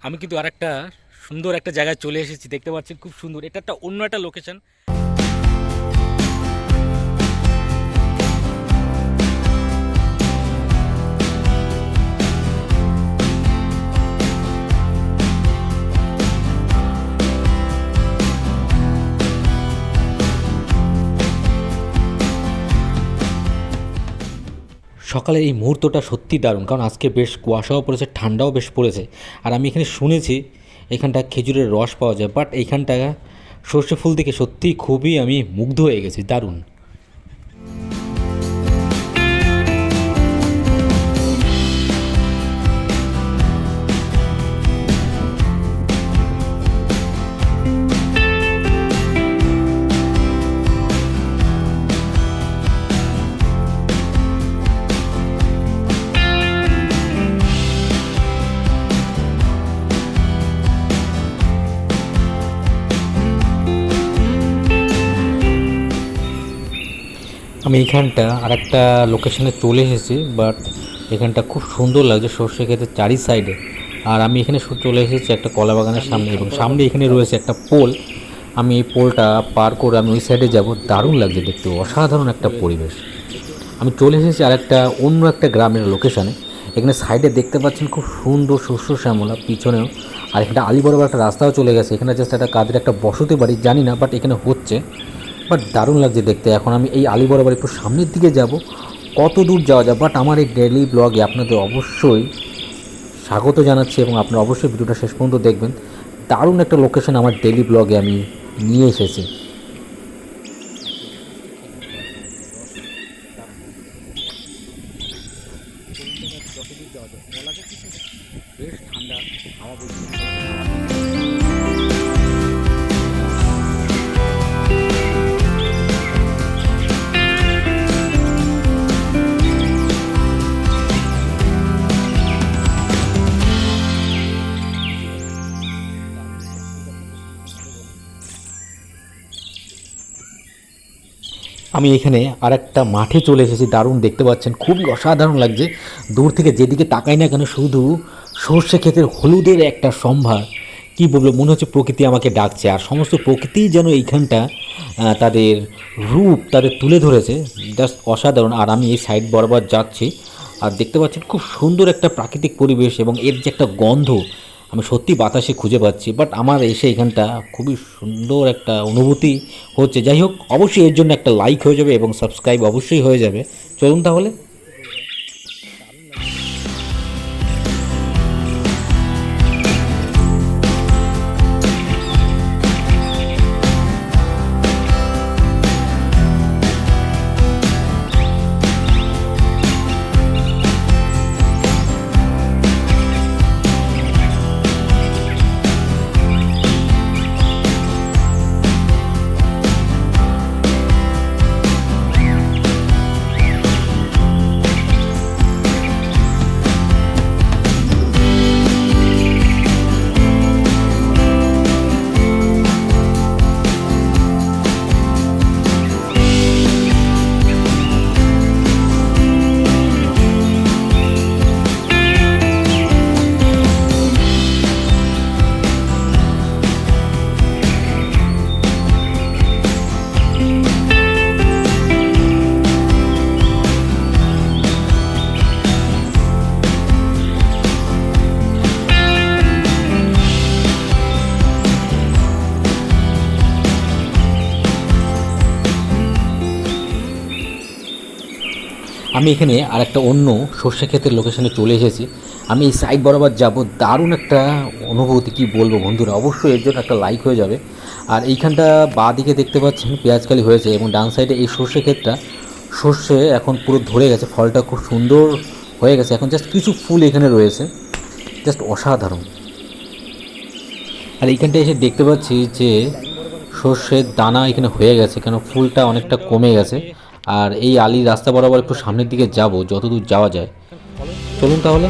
আমি কিন্তু আরেকটা সুন্দর একটা জায়গায় চলে এসেছি, দেখতে পাচ্ছেন খুব সুন্দর। এটা একটা অন্য একটা লোকেশন। সকালের এই মুহূর্তটা সত্যি দারুণ, কারণ আজকে বেশ কুয়াশাও পড়েছে, ঠান্ডাও বেশ পড়েছে। আর আমি এখানে শুনেছি এখানটা খেজুরের রস পাওয়া যায়, বাট এইখানটা সর্ষে ফুল দেখে সত্যিই খুবই আমি মুগ্ধ হয়ে গেছি, দারুণ। আমি এইখানটা আর একটা লোকেশনে চলে এসেছি, বাট এখানটা খুব সুন্দর লাগছে সর্ষে ক্ষেতের চারি সাইডে। আর আমি এখানে চলে এসেছি একটা কলা বাগানের সামনে, এবং সামনে এখানে রয়েছে একটা পোল। আমি এই পোলটা পার করে আমি ওই সাইডে যাব। দারুণ লাগছে দেখতে, অসাধারণ একটা পরিবেশ। আমি চলে এসেছি আর একটা অন্য একটা গ্রামের লোকেশানে। এখানে সাইডে দেখতে পাচ্ছেন খুব সুন্দর শস্য শ্যামলা, পিছনেও। আর এখানে আলি বরাবর একটা রাস্তাও চলে গেছে। এখানে জাস্ট একটা কাদের একটা বসতি বাড়ি, জানি না, বাট এখানে হচ্ছে। বাট দারুণ লাগছে দেখতে। এখন আমি এই আলি বরাবর একটু সামনের দিকে যাব, কত দূর যাওয়া যায়। বাট আমার এই ডেইলি ব্লগে আপনাদের অবশ্যই স্বাগত জানাচ্ছি, এবং আপনারা অবশ্যই ভিডিওটা শেষ পর্যন্ত দেখবেন। দারুণ একটা লোকেশন আমার ডেইলি ব্লগে আমি নিয়ে এসেছি। বেশ ঠান্ডা হাওয়া বইছে। আমি এখানে আর একটা মাঠে চলে এসেছি, দারুণ দেখতে পাচ্ছেন, খুবই অসাধারণ লাগছে। দূর থেকে যেদিকে তাকাই না কেন শুধু সর্ষে ক্ষেতের হলুদের একটা সম্ভার। কী বলবো, মনে হচ্ছে প্রকৃতি আমাকে ডাকছে, আর সমস্ত প্রকৃতি যেন এইখানটা তাদের রূপ তাদের তুলে ধরেছে, জাস্ট অসাধারণ। আর আমি এই সাইড বরাবর যাচ্ছি, আর দেখতে পাচ্ছেন খুব সুন্দর একটা প্রাকৃতিক পরিবেশ, এবং এর যে একটা গন্ধ আমি সত্যি বাতাসে খুঁজে পাচ্ছি। বাট আমার এসে এখানটা খুবই সুন্দর একটা অনুভূতি হচ্ছে। যাই হোক, অবশ্যই এর জন্য একটা লাইক হয়ে যাবে এবং সাবস্ক্রাইব অবশ্যই হয়ে যাবে। চলুন তাহলে। আমি এখানে আর একটা অন্য সর্ষে ক্ষেতের লোকেশনে চলে এসেছি। আমি এই সাইড বরাবর যাব, দারুণ একটা অনুভূতি, কি বলবো বন্ধুরা, অবশ্যই এর জন্য একটা লাইক হয়ে যাবে। আর এইখানটা বাঁ দিকে দেখতে পাচ্ছেন পেঁয়াজকালি হয়েছে, এবং ডান সাইডে এই সর্ষে ক্ষেতটা সর্ষে এখন পুরো ধরে গেছে, ফলটা খুব সুন্দর হয়ে গেছে। এখন জাস্ট কিছু ফুল এখানে রয়েছে, জাস্ট অসাধারণ। আর এইখানটা এসে দেখতে পাচ্ছি যে সর্ষের দানা এখানে হয়ে গেছে, কেন ফুলটা অনেকটা কমে গেছে। আর এই আলির রাস্তা বরাবর একটু সামনের দিকে যাব, যতদূর যাওয়া যায়। চলুন তাহলে।